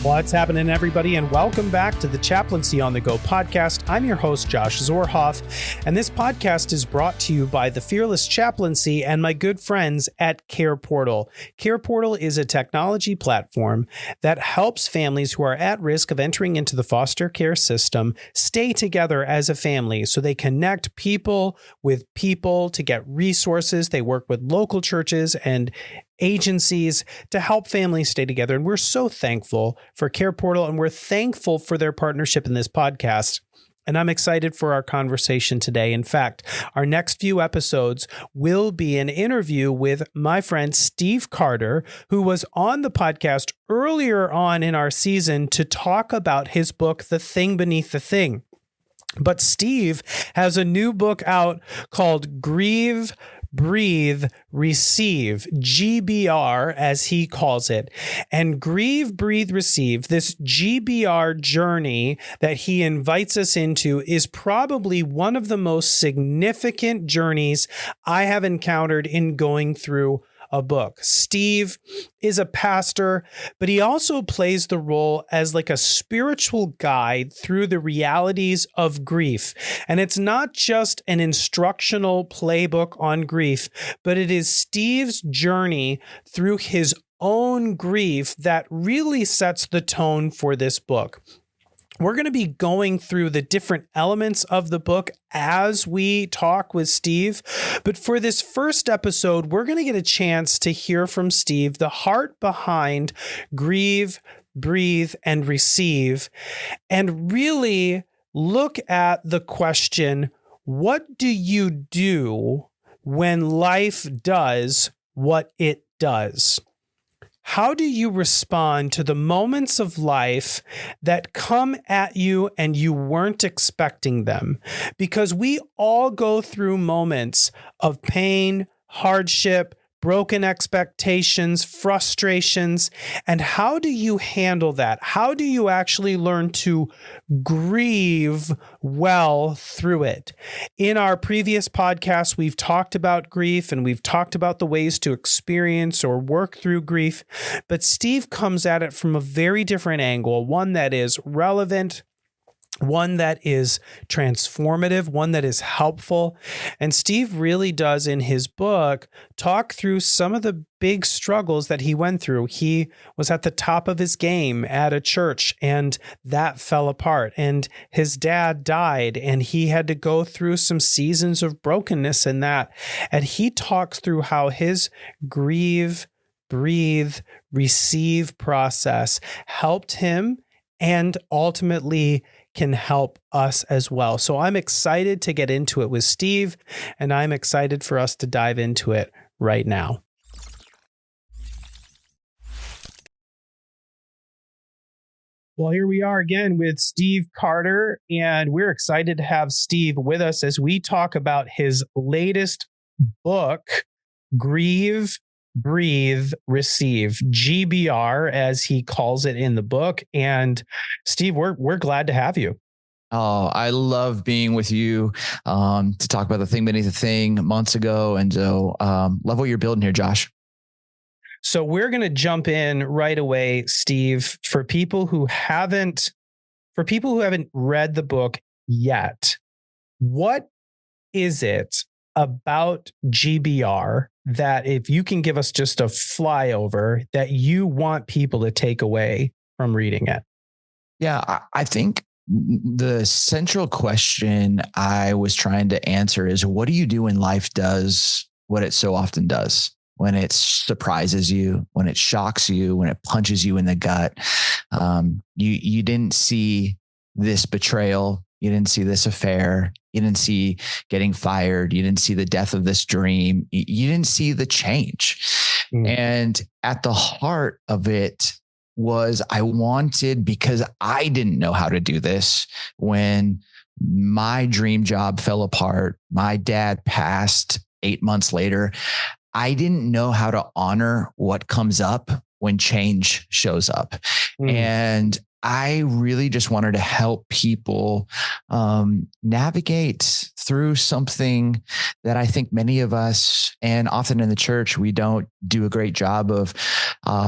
What's happening, everybody, and welcome back to the Chaplaincy on the Go podcast. I'm your host, Josh Zorhoff, and this podcast is brought to you by the Fearless Chaplaincy and my good friends at Care Portal. Care Portal is a technology platform that helps families who are at risk of entering into the foster care system stay together as a family so they connect people with people to get resources. They work with local churches and agencies to help families stay together. And we're so thankful for Care Portal, and we're thankful for their partnership in this podcast. And I'm excited for our conversation today. In fact, our next few episodes will be an interview with my friend Steve Carter, who was on the podcast earlier on in our season to talk about his book, The Thing Beneath the Thing. But Steve has a new book out called Grieve, Breathe, Receive, GBR, as he calls it. And Grieve, Breathe, Receive, this GBR journey that he invites us into is probably one of the most significant journeys I have encountered in going through a book. Steve is a pastor, but he also plays the role as like a spiritual guide through the realities of grief. And it's not just an instructional playbook on grief, but it is Steve's journey through his own grief that really sets the tone for this book. We're going to be going through the different elements of the book as we talk with Steve. But for this first episode, we're going to get a chance to hear from Steve, the heart behind Grieve, Breathe, and Receive, and really look at the question, what do you do when life does what it does? How do you respond to the moments of life that come at you and you weren't expecting them? Because we all go through moments of pain, hardship, broken expectations, frustrations. And how do you handle that? How do you actually learn to grieve well through it? In our previous podcasts, we've talked about grief and we've talked about the ways to experience or work through grief. But Steve comes at it from a very different angle, one that is relevant, one that is transformative, one that is helpful. And Steve really does in his book talk through some of the big struggles that he went through. He was at the top of his game at a church and that fell apart, and his dad died and he had to go through some seasons of brokenness in that. And he talks through how his grieve, breathe, receive process helped him and ultimately can help us as well. So I'm excited to get into it with Steve, and I'm excited for us to dive into it right now. Well, here we are again with Steve Carter, and we're excited to have Steve with us as we talk about his latest book, Grieve, Breathe, Receive, GBR, as he calls it in the book. And Steve, we're glad to have you. Oh, I love being with you to talk about The Thing Beneath the Thing months ago. And so love what you're building here, Josh. So we're going to jump in right away, Steve, for people who haven't read the book yet. What is it about GBR that, if you can give us just a flyover, that you want people to take away from reading it? Yeah, I think the central question I was trying to answer is, what do you do when life does what it so often does? When it surprises you, when it shocks you, when it punches you in the gut. You didn't see this betrayal. You didn't see this affair. You didn't see getting fired. You didn't see the death of this dream. You didn't see the change. And at the heart of it was, I wanted, because I didn't know how to do this when my dream job fell apart, my dad passed 8 months later. I didn't know how to honor what comes up when change shows up. And I really just wanted to help people navigate through something that I think many of us, and often in the church, we don't do a great job of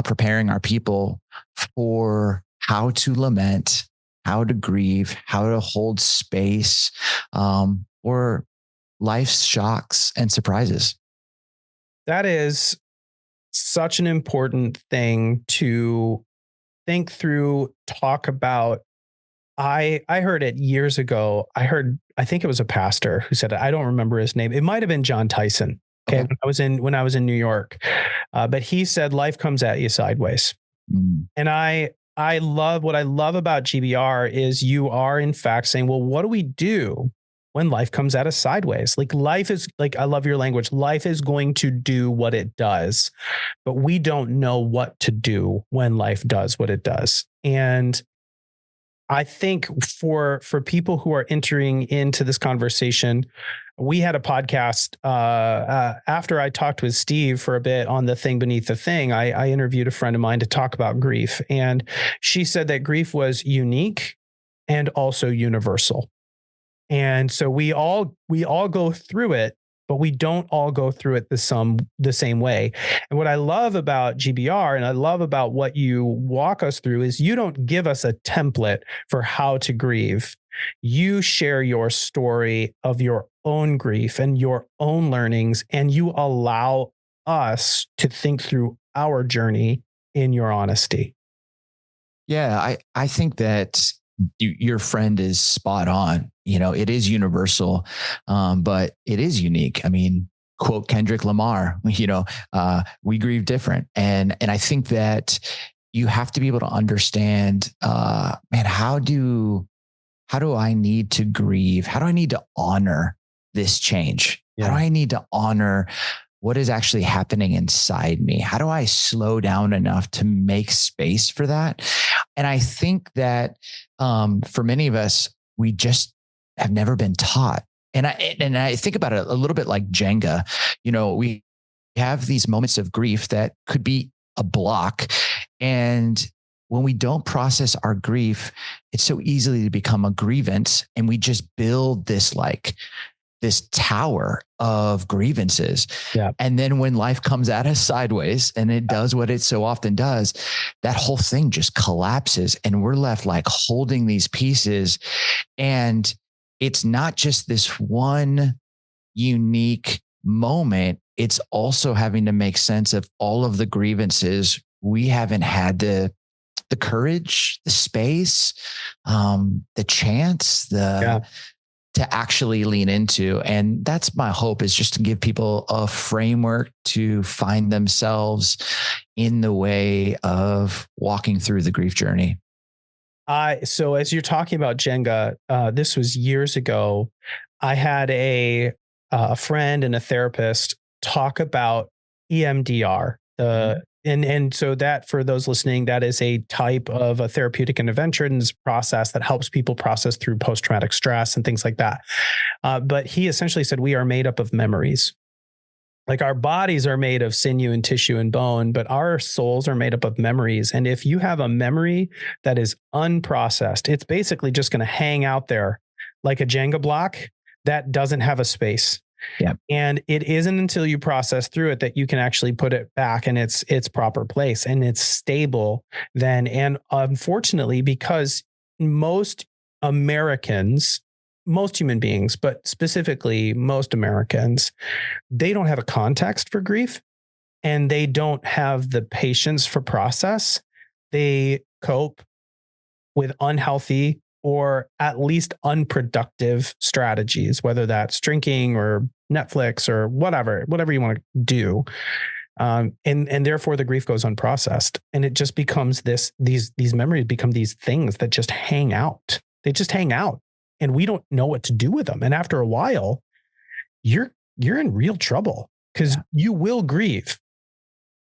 preparing our people for how to lament, how to grieve, how to hold space, or life's shocks and surprises. That is such an important thing to think through, talk about. I heard it years ago. I think it was a pastor who said it. I don't remember his name. It might have been John Tyson. Okay. Okay. When I was in New York. But he said life comes at you sideways. Mm. And I love what I love about GBR is you are in fact saying, well, what do we do when life comes at us sideways? Like life is like, I love your language. Life is going to do what it does, but we don't know what to do when life does what it does. And I think for people who are entering into this conversation, we had a podcast after I talked with Steve for a bit on the thing beneath the thing. I interviewed a friend of mine to talk about grief, and she said that grief was unique and also universal. And so we all go through it, but we don't all go through it the same way. And what I love about GBR and I love about what you walk us through is you don't give us a template for how to grieve. You share your story of your own grief and your own learnings, and you allow us to think through our journey in your honesty. Yeah, I think that your friend is spot on. It is universal, but it is unique. I mean, quote Kendrick Lamar, we grieve different. And I think that you have to be able to understand, man, how do I need to grieve? How do I need to honor this change? Yeah. How do I need to honor what is actually happening inside me? How do I slow down enough to make space for that? And I think that for many of us, we just have never been taught. And I think about it a little bit like Jenga. We have these moments of grief that could be a block. And when we don't process our grief, it's so easily to become a grievance. And we just build this tower of grievances. Yeah. And then when life comes at us sideways and it does what it so often does, that whole thing just collapses and we're left like holding these pieces. And it's not just this one unique moment. It's also having to make sense of all of the grievances we haven't had the courage, the space, the chance, to actually lean into. And that's my hope, is just to give people a framework to find themselves in the way of walking through the grief journey. So as you're talking about Jenga, this was years ago. I had a friend and a therapist talk about EMDR, and so that, for those listening, that is a type of a therapeutic interventions process that helps people process through post-traumatic stress and things like that. But he essentially said we are made up of memories. Like our bodies are made of sinew and tissue and bone, but our souls are made up of memories. And if you have a memory that is unprocessed, it's basically just going to hang out there like a Jenga block that doesn't have a space. Yeah. And it isn't until you process through it that you can actually put it back in its proper place and it's stable then. And unfortunately, because most Americans, most human beings, but specifically most Americans, they don't have a context for grief and they don't have the patience for process. They cope with unhealthy or at least unproductive strategies, whether that's drinking or Netflix or whatever you want to do. And therefore the grief goes unprocessed, and it just becomes these memories become these things that just hang out. They just hang out and we don't know what to do with them. And after a while, you're in real trouble because you will grieve.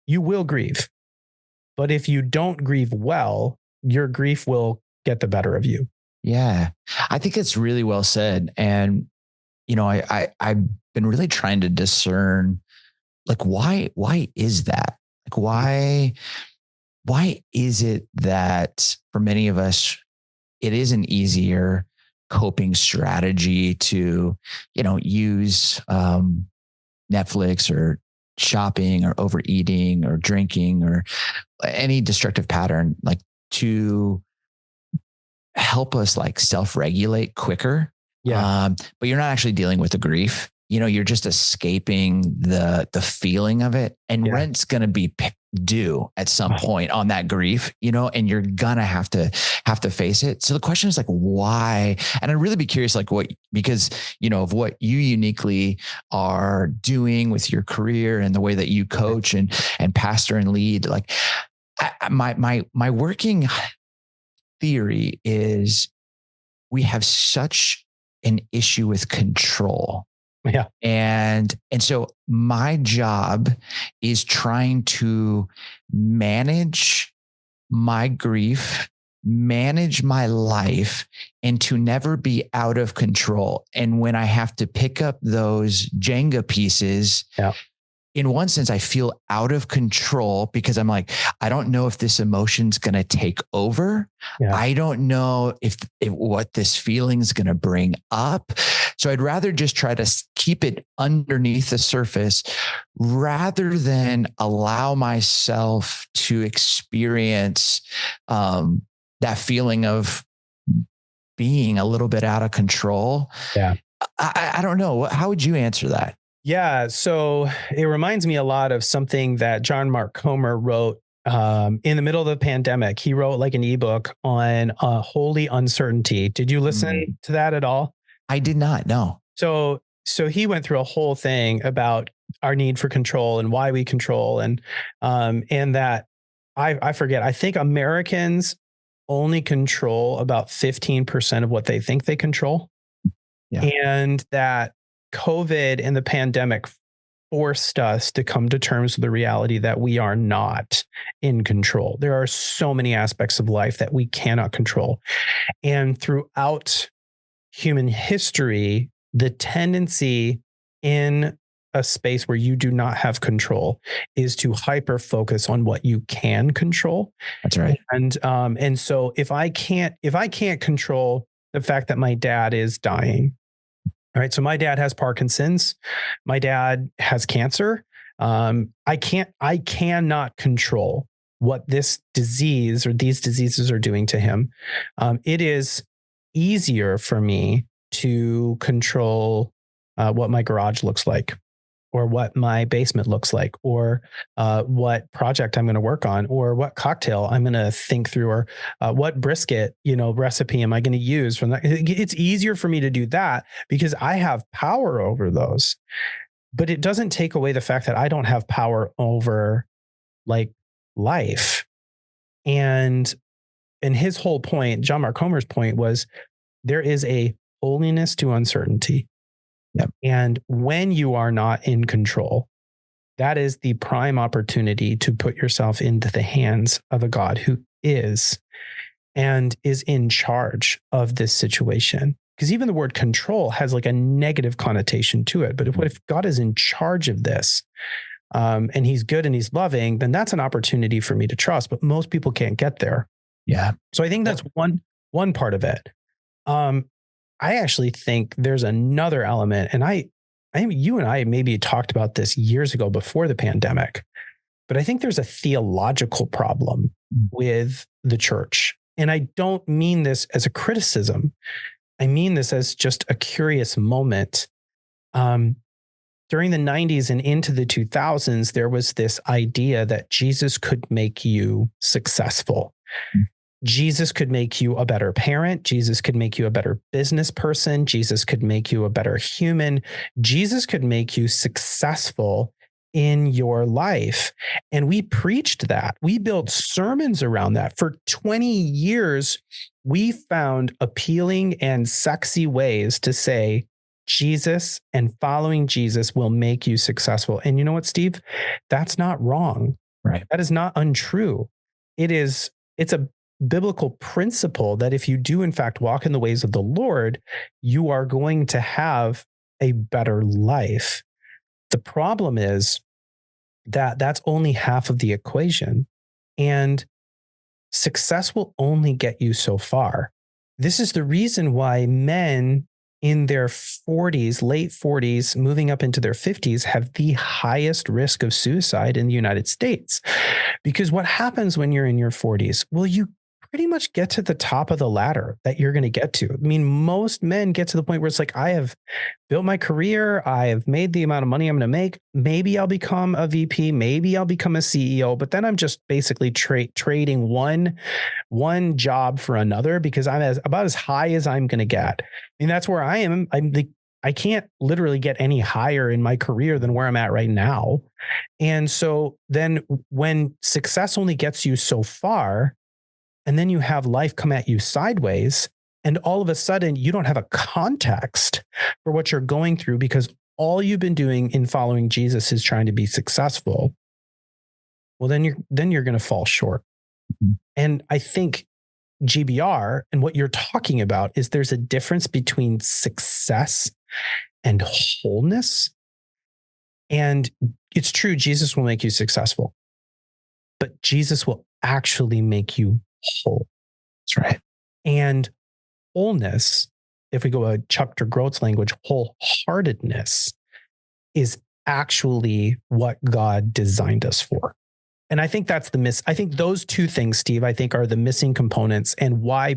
You will grieve. But if you don't grieve well, your grief will get the better of you. Yeah, I think it's really well said. And, I've been really trying to discern, like, why is that? Like, why is it that for many of us, it is an easier coping strategy to, use Netflix or shopping or overeating or drinking or any destructive pattern, like to help us like self-regulate quicker. Yeah. But you're not actually dealing with the grief. You're just escaping the feeling of it, and rent's going to be due at some point on that grief, and you're going to have to face it. So the question is like, why? And I'd really be curious, like because of what you uniquely are doing with your career and the way that you coach and pastor and lead, like my working theory is we have such an issue with control. Yeah. And so my job is trying to manage my grief, manage my life, and to never be out of control. And when I have to pick up those Jenga pieces, in one sense, I feel out of control because I'm like, I don't know if this emotion's going to take over. Yeah. I don't know if what this feeling's going to bring up. So I'd rather just try to keep it underneath the surface rather than allow myself to experience that feeling of being a little bit out of control. Yeah. I don't know. How would you answer that? Yeah. So it reminds me a lot of something that John Mark Comer wrote in the middle of the pandemic. He wrote like an ebook on holy uncertainty. Did you listen to that at all? I did not. No. So he went through a whole thing about our need for control and why we control. And that I forget, I think Americans only control about 15% of what they think they control. Yeah. And that COVID and the pandemic forced us to come to terms with the reality that we are not in control. There are so many aspects of life that we cannot control. And throughout human history, the tendency in a space where you do not have control is to hyper focus on what you can control. That's right. And so if I can't control the fact that my dad is dying, all right. So my dad has Parkinson's. My dad has cancer. I cannot control what this disease or these diseases are doing to him. It is easier for me to control what my garage looks like, or what my basement looks like, or what project I'm going to work on, or what cocktail I'm going to think through, or what brisket, recipe am I going to use from that? It's easier for me to do that because I have power over those, but it doesn't take away the fact that I don't have power over like life. And his whole point, John Mark Comer's point, was there is a holiness to uncertainty. Yep. And when you are not in control, that is the prime opportunity to put yourself into the hands of a God who is and is in charge of this situation. Because even the word control has like a negative connotation to it. But if God is in charge of this, and he's good and he's loving, then that's an opportunity for me to trust. But most people can't get there. Yeah. So I think that's one part of it. I actually think there's another element, and I think you and I maybe talked about this years ago before the pandemic, but I think there's a theological problem with the church. And I don't mean this as a criticism. I mean this as just a curious moment. During the 90s and into the 2000s, there was this idea that Jesus could make you successful. Jesus could make you a better parent. Jesus could make you a better business person. Jesus could make you a better human. Jesus could make you successful in your life. And we preached that. We built sermons around that. For 20 years, we found appealing and sexy ways to say, Jesus and following Jesus will make you successful. And you know what, Steve? That's not wrong. Right. That is not untrue. It's a biblical principle that if you do in fact walk in the ways of the Lord, you are going to have a better life. The problem is that that's only half of the equation, and success will only get you so far. This is the reason why men in their 40s, late 40s, moving up into their 50s, have the highest risk of suicide in the United States. Because what happens when you're in your 40s? Well, you pretty much get to the top of the ladder that you're going to get to. I mean, most men get to the point where it's like, I have built my career. I have made the amount of money I'm going to make. Maybe I'll become a VP. Maybe I'll become a CEO, but then I'm just basically trading one job for another because I'm about as high as I'm going to get. I mean, that's where I am. I can't literally get any higher in my career than where I'm at right now. And so then when success only gets you so far, and then you have life come at you sideways, and all of a sudden you don't have a context for what you're going through because all you've been doing in following Jesus is trying to be successful. Well, then you're going to fall short. Mm-hmm. And I think GBR and what you're talking about is there's a difference between success and wholeness. And it's true, Jesus will make you successful, but Jesus will actually make you whole. That's right. And wholeness, if we go by Chuck DeGroat's language, wholeheartedness is actually what God designed us for. And I think that's I think those two things, Steve, I think are the missing components and why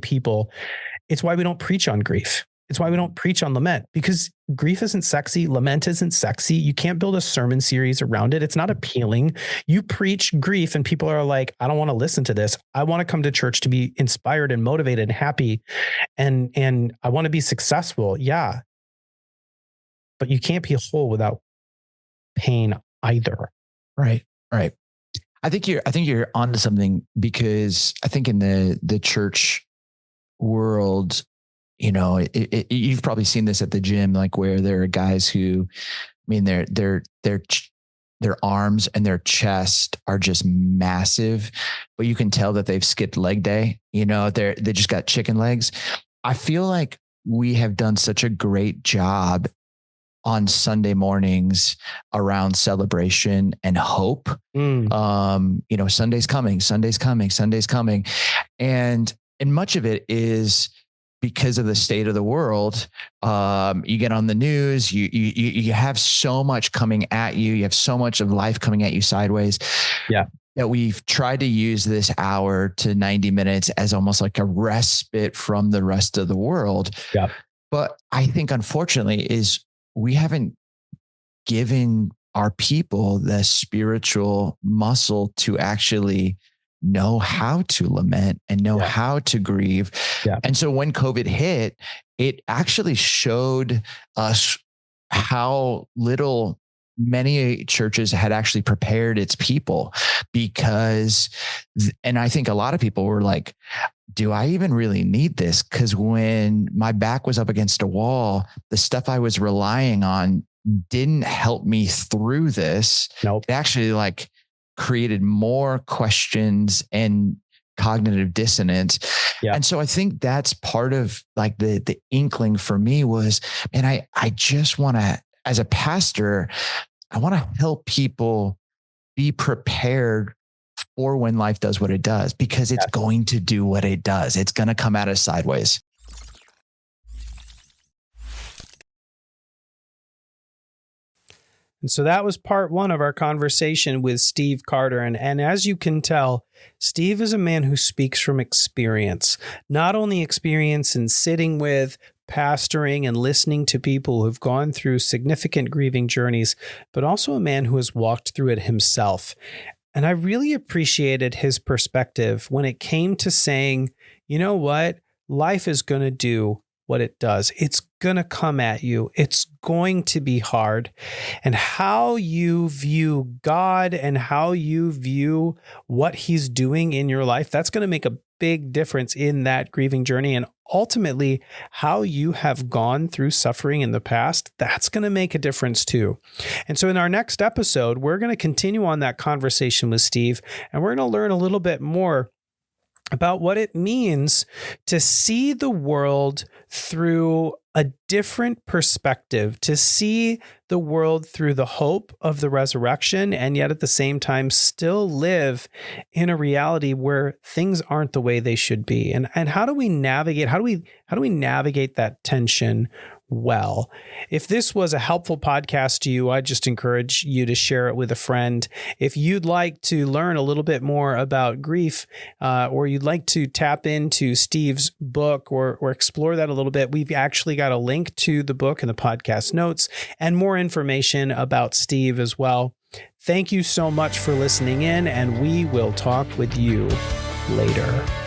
it's why we don't preach on grief. It's why we don't preach on lament, because grief isn't sexy. Lament isn't sexy. You can't build a sermon series around it. It's not appealing. You preach grief and people are like, I don't want to listen to this. I want to come to church to be inspired and motivated and happy. And I want to be successful. Yeah. But you can't be whole without pain either. Right. Right. I think you're onto something, because I think in the church world, you know, you've probably seen this at the gym, like where there are guys who, I mean, their arms and their chest are just massive, but you can tell that they've skipped leg day. You know, they just got chicken legs. I feel like we have done such a great job on Sunday mornings around celebration and hope. You know, Sunday's coming. And much of it is because of the state of the world. You get on the news, you have so much coming at you. You have so much of life coming at you sideways. Yeah. That we've tried to use this hour to 90 minutes as almost like a respite from the rest of the world. Yeah. But I think unfortunately is we haven't given our people the spiritual muscle to actually know how to lament and know how to grieve. Yeah. And so when COVID hit, it actually showed us how little many churches had actually prepared its people, because, and I think a lot of people were like, do I even really need this? Because when my back was up against a wall, the stuff I was relying on didn't help me through this. Nope. It actually like created more questions and cognitive dissonance. Yeah. And so I think that's part of like the inkling for me was, and I just want to, as a pastor, I want to help people be prepared for when life does what it does, because it's going to do what it does. It's going to come at us sideways. And so that was part one of our conversation with Steve Carter. And as you can tell, Steve is a man who speaks from experience, not only experience in sitting with, pastoring, and listening to people who've gone through significant grieving journeys, but also a man who has walked through it himself. And I really appreciated his perspective when it came to saying, you know what, life is going to do what it does. It's going to come at you. It's going to be hard. And how you view God and how you view what he's doing in your life, that's going to make a big difference in that grieving journey. And ultimately, how you have gone through suffering in the past, that's going to make a difference too. And so in our next episode, we're going to continue on that conversation with Steve, and we're going to learn a little bit more about what it means to see the world through a different perspective, to see the world through the hope of the resurrection, and yet at the same time still live in a reality where things aren't the way they should be. And how do we navigate? How do we navigate that tension well. If this was a helpful podcast to you, I just encourage you to share it with a friend. If you'd like to learn a little bit more about grief, or you'd like to tap into Steve's book or explore that a little bit, we've actually got a link to the book in the podcast notes and more information about Steve as well. Thank you so much for listening in, and we will talk with you later.